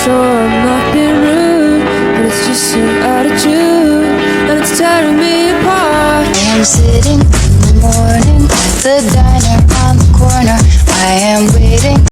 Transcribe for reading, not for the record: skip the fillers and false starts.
sure I'm not being rude, but it's just your attitude, and it's tearing me apart. I am sitting in the morning at the diner on the corner. I am waiting